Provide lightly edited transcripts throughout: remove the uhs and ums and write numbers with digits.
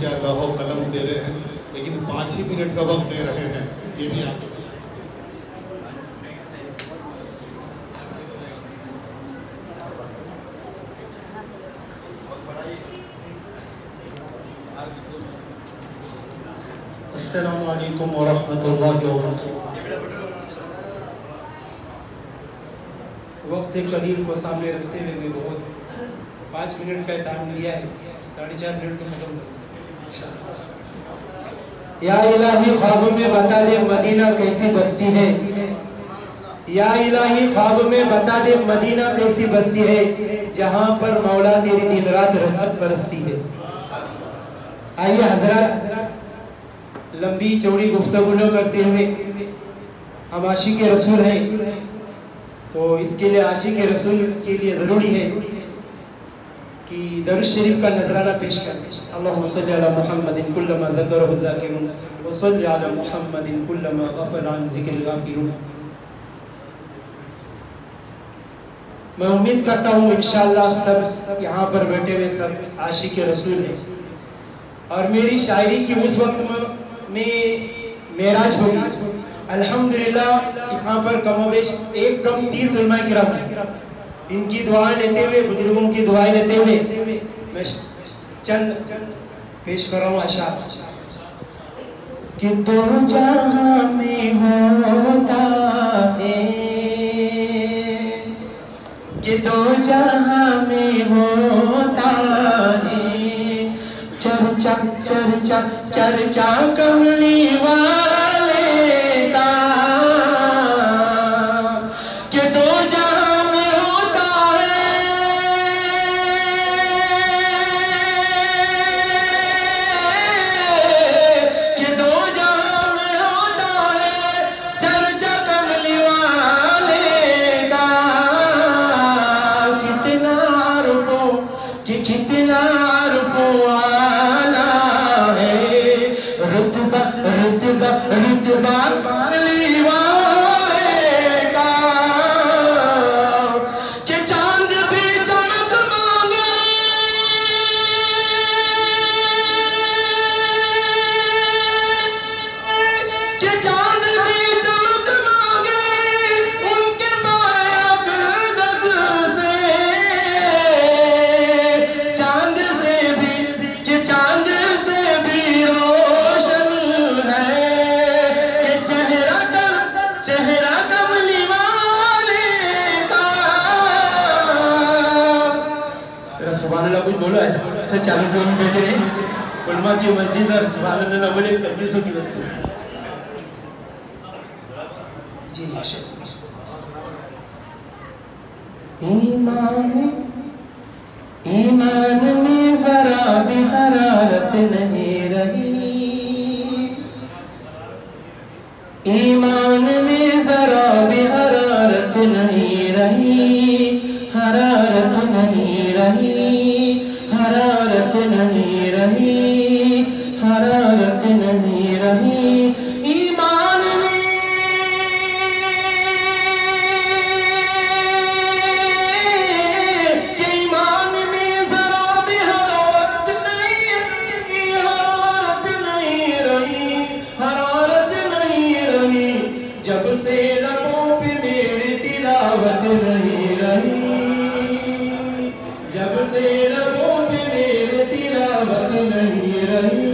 क्या लौह कलम दे रहे हैं, लेकिन 5 ही मिनट का वक्त दे रहे हैं, ये भी आगे। अस्सलामु अलैकुम वरहमतुल्लाहि वबरकातुहू। वक्त कलील को सामने रखते हुए मैं बहुत 5 मिनट का टाइम लिया है, 4.5 मिनट तो खत्म कर। या इलाही ख्वाब में बता दे मदीना कैसी बस्ती है, या इलाही ख्वाब में बता दे मदीना कैसी बस्ती है, जहां पर मौला तेरी दिन रात रहमत बरसती है। आइए हजरत, लंबी चौड़ी गुफ्तगू न करते हुए, हम आशिक रसूल हैं, तो इसके लिए आशिक रसूल के लिए ज़रूरी है कि दरूद शरीफ का नजराना पेश करें। अल्लाहुम्मा सल्ली अला मुहम्मदिन कुल्लमा ज़करहु ज़ाकिरून व सल्ली अला मुहम्मदिन कुल्लमा गफ़ला अन ज़िक्रिल गाफ़िलून। मैं उम्मीद करता हूँ इंशाअल्लाह सब यहाँ पर बैठे हुए सब आशिक रसूल हैं, और मेरी शायरी की उस वक्त में मेराज होगी। अल्हम्दुलिल्लाह यहाँ पर कमोबेश एक कम 30 उलमाए किराम हैं, इनकी दुआएं लेते हुए, बुजुर्गों की दुआएं लेते हुए मैं चंद पेश कर रहा हूँ आशा कि तो जहां में होता है, कि तो जहां में होता है, चर्चा चर्चा चर्चा कमली वाले का, कि दो जहां में होता है, कि दो जहां में होता है, चर्चा कमली वाले का। कितना रुपो कि कितना रुपो रुतबा कमली वाले का, कि चांद भी चमक मांगे, कि चांद भी चमक मांगे, उनके बायक से, चांद से भी, कि चांद से भी रोशन है, चेहरा कमली वाले का। सुभान अल्लाह कुछ बोलो ऐसे 40 लोग बैठे हैं, उलमा की मजलिस और सुभान अल्लाह बोले 25 की वस्तु। जी ईमान में जरा भी हरारत नहीं रही, ईमान में जरा भी हरारत नहीं रही, हरारत नहीं रही, हरारत नहीं रही, हरारत नहीं रही। ईमान में, ईमान में जरा भी हरारत नहीं रही, हरारत नहीं रही, हरारत नहीं रही, जब से लबों पे मेरी तिलावत नहीं रही, जब से लबों पे मेरी तिलावत नहीं रही।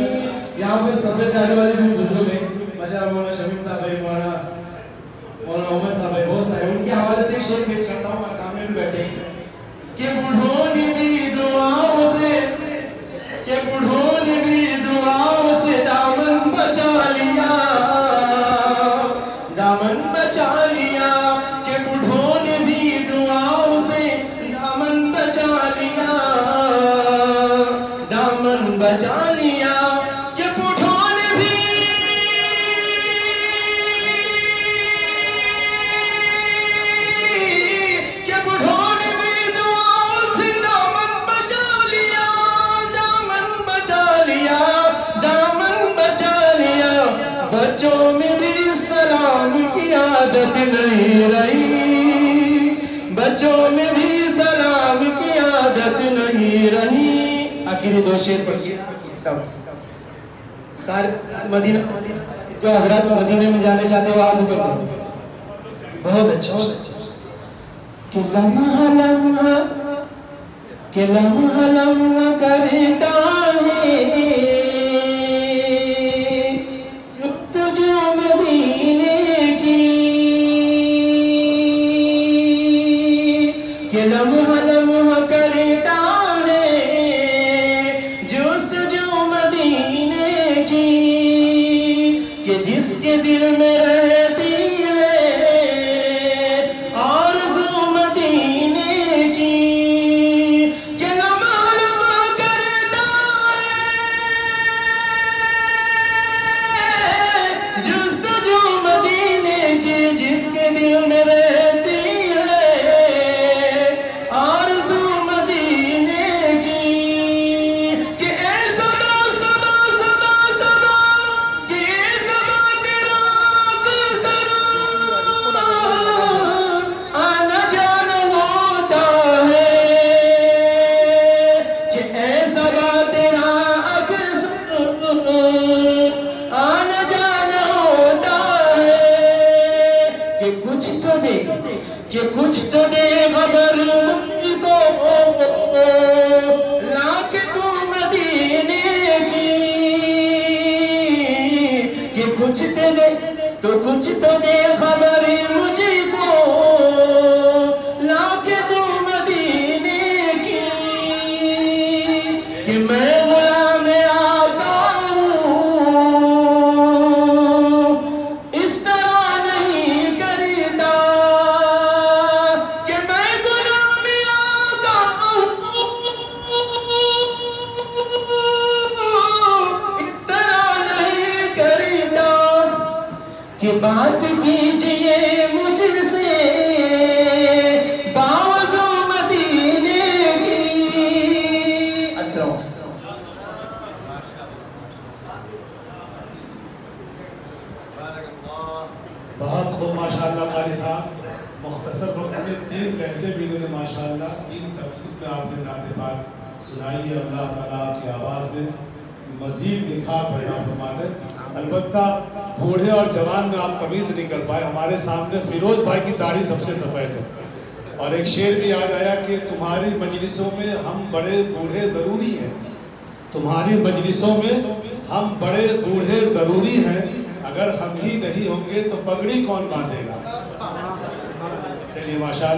यहाँ पर सफेद दाढ़ी वाले भी बुजुर्ग हैं, माशाअल्लाह, मौलाना शमीम साहब है, मौलाना उमर साहब है, बहुत सारे, उनके हवाले से एक शेर पेश करता हूँ, सामने भी बैठे कि बूढ़ों ने भी दुआओं से, कि बूढ़ों ने भी दुआओं से दामन बचा लिया, दामन बचा लिया, कि बूढ़ों ने भी दुआओं से दामन बचा लिया, दामन बचा लिया, कि बूढ़ों ने भी, कि बूढ़ों ने भी दुआओं से दामन बचा लिया, दामन बचा लिया, दामन बचा लिया। बच्चों में भी सलाम की आदत नहीं रही, बच्चों में भी सलाम की आदत नहीं रही। आखिरी 2 शेर पढ़िए। सारे मदीना जो हजरत मदीने में जाने चाहते हो हाथ ऊपर करो। बहुत अच्छा, बहुत अच्छा। कि लम्हा लम्हा करता है जो मदीने की, कि लम्हा करता है जो मदीने की, कि जिसके दिल में रहती है आरज़ू मदीने की, कि लम्हा करता है जो मदीने की, जिसके दिल में रहती है आरज़ू मदीने की, कि ऐ सदा सदा सदा सदा, कि ऐ सदा तेरा अक्सर आना जाना होता है, कि ऐ सदा तेरा अक्सर आना जाना होता है, कि कुछ तो दे खबर मुझको लाके तू मदीने की, कि कुछ तो दे खबर मुझको लाके तू मदीने की, कि मैं गुलाम आका हूँ इस तरह नहीं करता, कि मैं गुलाम आका हूँ इस तरह नहीं करता, कि बात कीजिए मुझसे बावज़ू मदीने की। अस्सलाम वालेकुम। बहुत खूब माशाल्लाह कारी साहब, मुख्तसर वक्त में 3 लहजे भी इन्होंने माशाल्लाह 3 तकलीफ में आपने नाते पाक सुनाई है। अल्लाह ताला आपकी आवाज़ में मज़ीद निखार पैदा फरमा दे। अलबत्ता बूढ़े और जवान में आप तमीज़ नहीं कर पाए। हमारे सामने फिरोज़ भाई की दाढ़ी सबसे सफ़ेद है, और एक शेर भी याद आया कि तुम्हारी मजलिसों में हम बड़े बूढ़े ज़रूरी हैं, तुम्हारी मजलिसों में हम बड़े बूढ़े ज़रूरी हैं, अगर हम ही नहीं होंगे तो पगड़ी कौन बांधेगा। चलिए माशाअल्लाह।